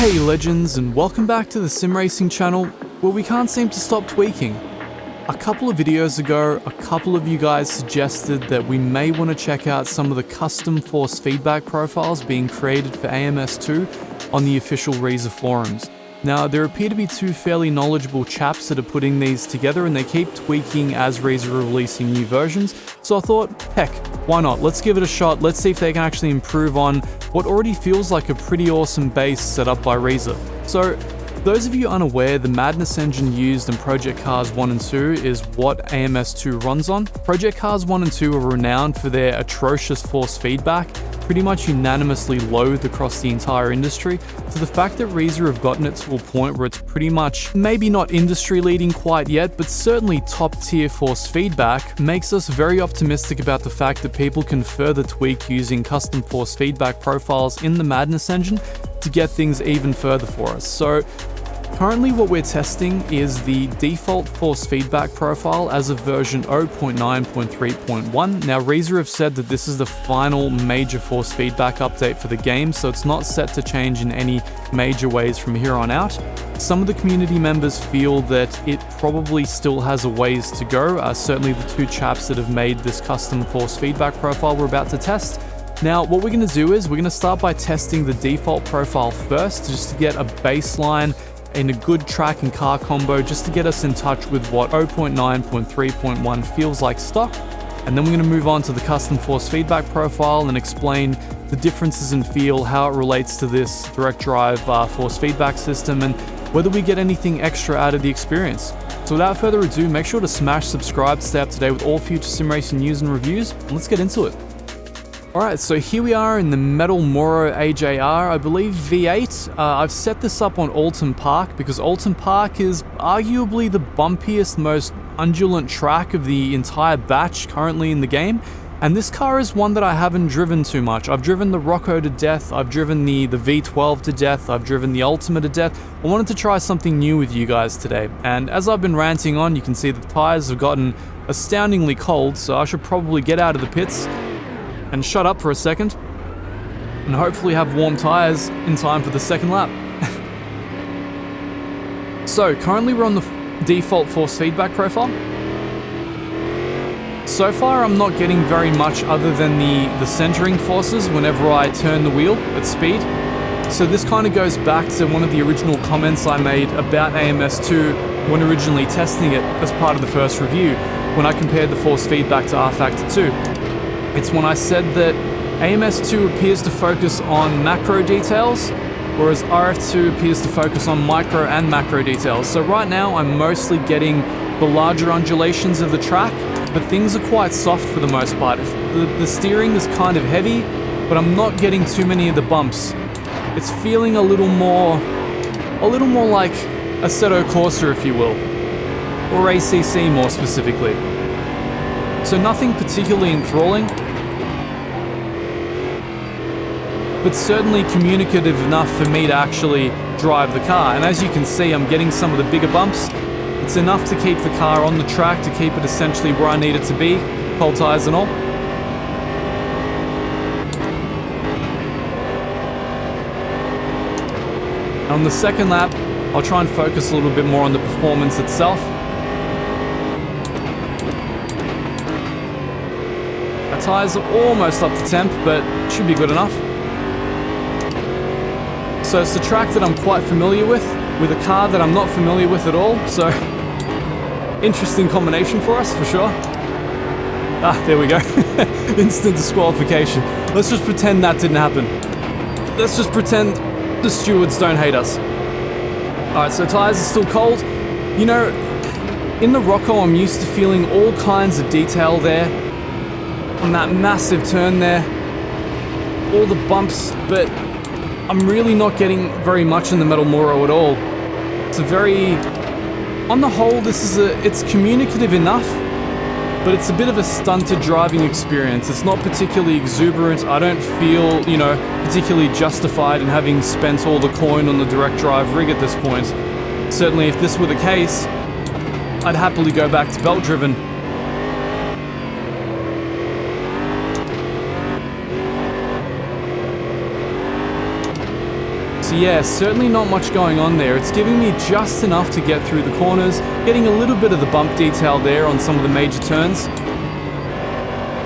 Hey legends, and welcome back to the Sim Racing channel, where we can't seem to stop tweaking. A couple of videos ago, a couple of you guys suggested that we may want to check out some of the custom force feedback profiles being created for AMS2 on the official Reiza forums. Now, there appear to be two fairly knowledgeable chaps that are putting these together, and they keep tweaking as Reiza are releasing new versions, so I thought, heck, why not? Let's give it a shot, let's see if they can actually improve on what already feels like a pretty awesome base set up by Reiza. So, those of you unaware, the Madness engine used in Project Cars 1 and 2 is what AMS2 runs on. Project Cars 1 and 2 are renowned for their atrocious force feedback, pretty much unanimously loathed across the entire industry, so the fact that Reiza have gotten it to a point where it's pretty much, maybe not industry leading quite yet, but certainly top tier force feedback, makes us very optimistic about the fact that people can further tweak using custom force feedback profiles in the Madness engine to get things even further for us. So currently what we're testing is the default force feedback profile as of version 0.9.3.1. Now Reiza have said that this is the final major force feedback update for the game, so it's not set to change in any major ways from here on out. Some of the community members feel that it probably still has a ways to go, certainly the two chaps that have made this custom force feedback profile we're about to test. Now, what we're going to do is we're going to start by testing the default profile first, just to get a baseline in a good track and car combo, just to get us in touch with what 0.9.3.1 feels like stock. And then we're going to move on to the custom force feedback profile and explain the differences in feel, how it relates to this direct drive force feedback system, and whether we get anything extra out of the experience. So without further ado, make sure to smash subscribe to stay up to date with all future sim racing news and reviews, and let's get into it. Alright, so here we are in the Metal Moro AJR, I believe V8. I've set this up on Alton Park because Alton Park is arguably the bumpiest, most undulant track of the entire batch currently in the game. And this car is one that I haven't driven too much. I've driven the Rocco to death, I've driven the V12 to death, I've driven the Ultima to death. I wanted to try something new with you guys today. And as I've been ranting on, you can see the tires have gotten astoundingly cold, so I should probably get out of the pits and shut up for a second, and hopefully have warm tires in time for the second lap. So currently we're on the default force feedback profile. So far I'm not getting very much other than the centering forces whenever I turn the wheel at speed. So this kind of goes back to one of the original comments I made about AMS2 when originally testing it as part of the first review, when I compared the force feedback to rFactor 2. It's when I said that AMS2 appears to focus on macro details, whereas RF2 appears to focus on micro and macro details. So right now I'm mostly getting the larger undulations of the track, but things are quite soft for the most part. The steering is kind of heavy, but I'm not getting too many of the bumps. It's feeling a little more like Assetto Corsa, if you will, or ACC more specifically. So nothing particularly enthralling, but certainly communicative enough for me to actually drive the car. And as you can see, I'm getting some of the bigger bumps. It's enough to keep the car on the track, to keep it essentially where I need it to be, cold tires and all. And on the second lap, I'll try and focus a little bit more on the performance itself. Our tires are almost up to temp, but should be good enough. So it's a track that I'm quite familiar with a car that I'm not familiar with at all, so interesting combination for us, for sure. Ah, there we go. Instant disqualification. Let's just pretend that didn't happen. Let's just pretend the stewards don't hate us. Alright, so tires are still cold. You know, in the Rocco I'm used to feeling all kinds of detail there, on that massive turn there, all the bumps, but I'm really not getting very much in the Metal Moro at all. It's a very, on the whole, it's communicative enough, but it's a bit of a stunted driving experience. It's not particularly exuberant. I don't feel, particularly justified in having spent all the coin on the direct drive rig at this point. Certainly if this were the case, I'd happily go back to belt driven. So yeah, certainly not much going on there. It's giving me just enough to get through the corners, getting a little bit of the bump detail there on some of the major turns.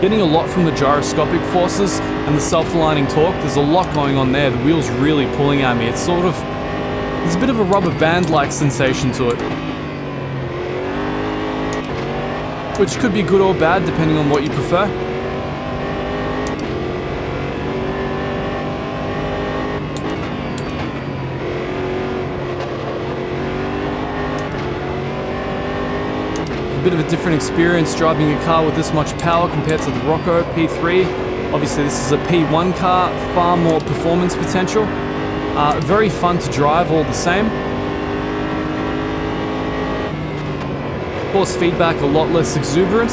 Getting a lot from the gyroscopic forces and the self-aligning torque. There's a lot going on there. The wheel's really pulling at me. It's sort of, there's a bit of a rubber band-like sensation to it. Which could be good or bad depending on what you prefer. A bit of a different experience driving a car with this much power compared to the Rocco P3. Obviously this is a P1 car, far more performance potential. Very fun to drive all the same. Force feedback a lot less exuberant.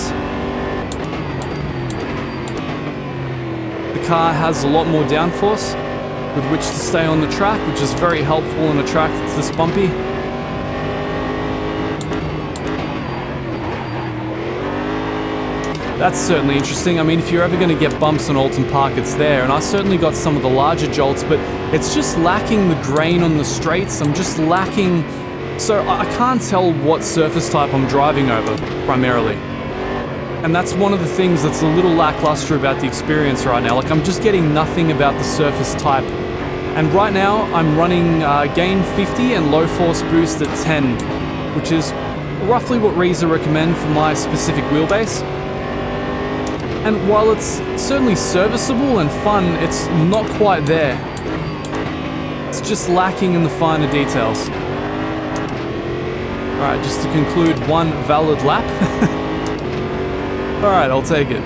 The car has a lot more downforce with which to stay on the track, which is very helpful in a track that's this bumpy. That's certainly interesting. I mean, if you're ever going to get bumps on Alton Park, it's there. And I certainly got some of the larger jolts, but it's just lacking the grain on the straights. I'm just lacking... So I can't tell what surface type I'm driving over, primarily. And that's one of the things that's a little lackluster about the experience right now. Like, I'm just getting nothing about the surface type. And right now, I'm running gain 50 and low force boost at 10, which is roughly what Reiza recommend for my specific wheelbase. And while it's certainly serviceable and fun, it's not quite there. It's just lacking in the finer details. Alright, just to conclude, one valid lap. Alright, I'll take it.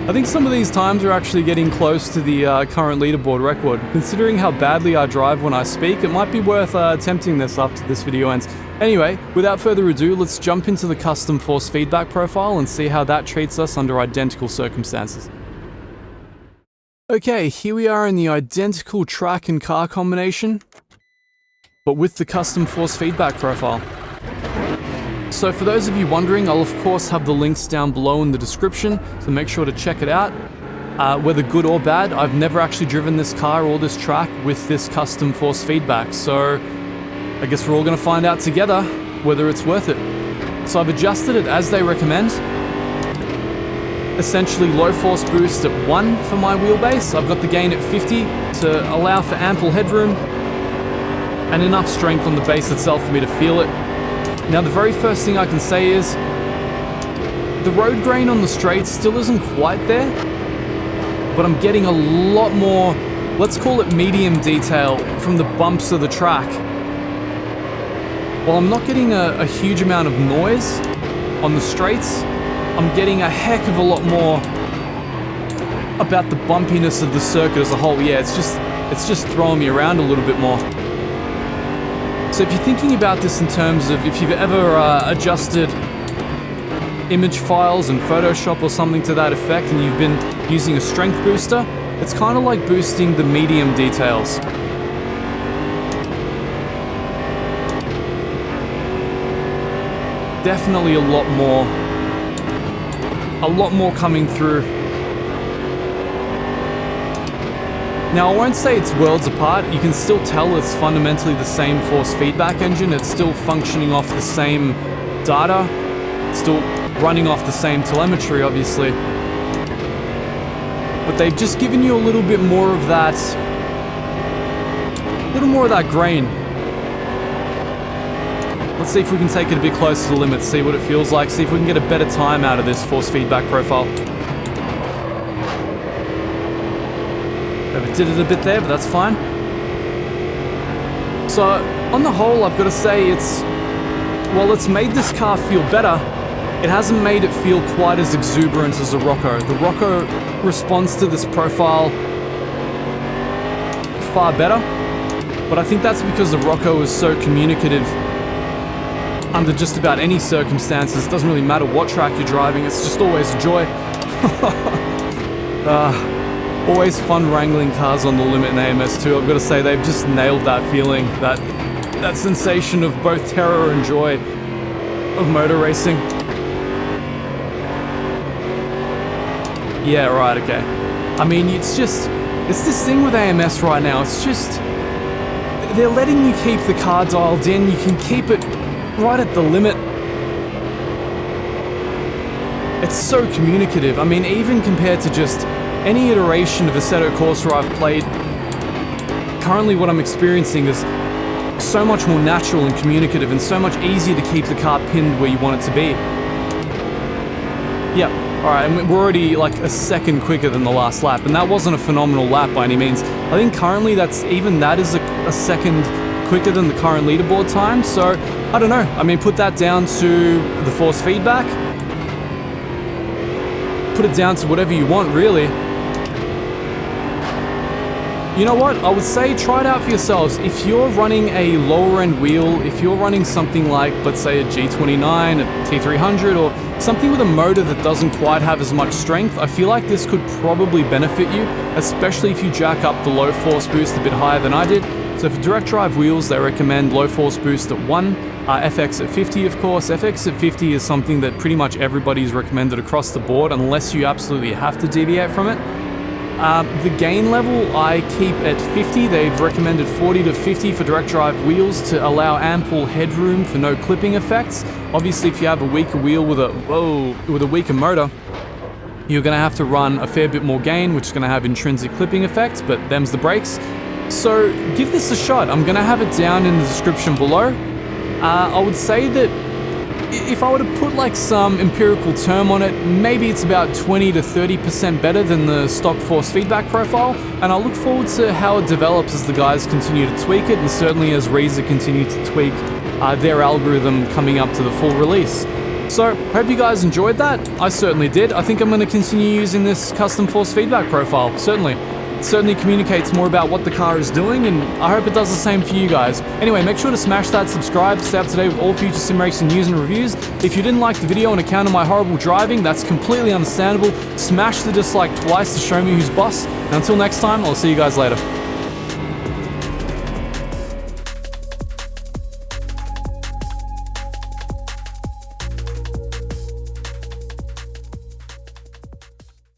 I think some of these times are actually getting close to the current leaderboard record. Considering how badly I drive when I speak, it might be worth attempting this after this video ends. Anyway, without further ado, let's jump into the custom force feedback profile and see how that treats us under identical circumstances. Okay, here we are in the identical track and car combination, but with the custom force feedback profile. So for those of you wondering, I'll of course have the links down below in the description, so make sure to check it out. Whether good or bad, I've never actually driven this car or this track with this custom force feedback, so I guess we're all going to find out together whether it's worth it. So I've adjusted it as they recommend. Essentially low force boost at 1 for my wheelbase. I've got the gain at 50 to allow for ample headroom and enough strength on the base itself for me to feel it. Now the very first thing I can say is the road grain on the straight still isn't quite there, but I'm getting a lot more, let's call it medium detail from the bumps of the track. While I'm not getting a huge amount of noise on the straights, I'm getting a heck of a lot more about the bumpiness of the circuit as a whole. Yeah, it's just throwing me around a little bit more. So if you're thinking about this in terms of if you've ever adjusted image files in Photoshop or something to that effect and you've been using a strength booster, it's kind of like boosting the medium details. Definitely a lot more coming through. Now I won't say it's worlds apart, you can still tell it's fundamentally the same force feedback engine, it's still functioning off the same data, it's still running off the same telemetry obviously. But they've just given you a little bit more of that, grain. Let's see if we can take it a bit closer to the limit, see what it feels like, see if we can get a better time out of this force feedback profile. Overdid it a bit there, but that's fine. So, on the whole, I've got to say while it's made this car feel better, it hasn't made it feel quite as exuberant as the Rocco. The Rocco responds to this profile far better, but I think that's because the Rocco is so communicative under just about any circumstances. It doesn't really matter what track you're driving, it's just always a joy. Always fun wrangling cars on the limit in AMS2. I've got to say, they've just nailed that feeling, that sensation of both terror and joy of motor racing. Yeah, right, okay. I mean, it's this thing with AMS right now, it's just, they're letting you keep the car dialed in. You can keep it right at the limit. It's so communicative. I mean, even compared to just any iteration of Assetto Corsa I've played, currently what I'm experiencing is so much more natural and communicative and so much easier to keep the car pinned where you want it to be. Yep. Alright, and we're already like a second quicker than the last lap, and that wasn't a phenomenal lap by any means. I think currently that is a second quicker than the current leaderboard time, so I don't know. I mean, put that down to the force feedback. Put it down to whatever you want, really. You know what? I would say try it out for yourselves. If you're running a lower end wheel, if you're running something like, let's say, a G29, a T300, or something with a motor that doesn't quite have as much strength, I feel like this could probably benefit you, especially if you jack up the low force boost a bit higher than I did. So for direct drive wheels, they recommend low force boost at 1, FX at 50, of course. FX at 50 is something that pretty much everybody's recommended across the board, unless you absolutely have to deviate from it. The gain level I keep at 50. They've recommended 40 to 50 for direct drive wheels to allow ample headroom for no clipping effects. Obviously, if you have a weaker wheel with a weaker motor, you're going to have to run a fair bit more gain, which is going to have intrinsic clipping effects, but them's the brakes. So give this a shot. I'm going to have it down in the description below. I would say that if I were to put like some empirical term on it, maybe it's about 20 to 30% better than the stock force feedback profile, and I look forward to how it develops as the guys continue to tweak it, and certainly as Reiza continue to tweak their algorithm coming up to the full release. So, hope you guys enjoyed that. I certainly did. I think I'm going to continue using this custom force feedback profile, certainly. It certainly communicates more about what the car is doing, and I hope it does the same for you guys. Anyway, make sure to smash that subscribe to stay up to date with all future sim racing news and reviews. If you didn't like the video on account of my horrible driving, that's completely understandable. Smash the dislike twice to show me who's boss. And until next time, I'll see you guys later.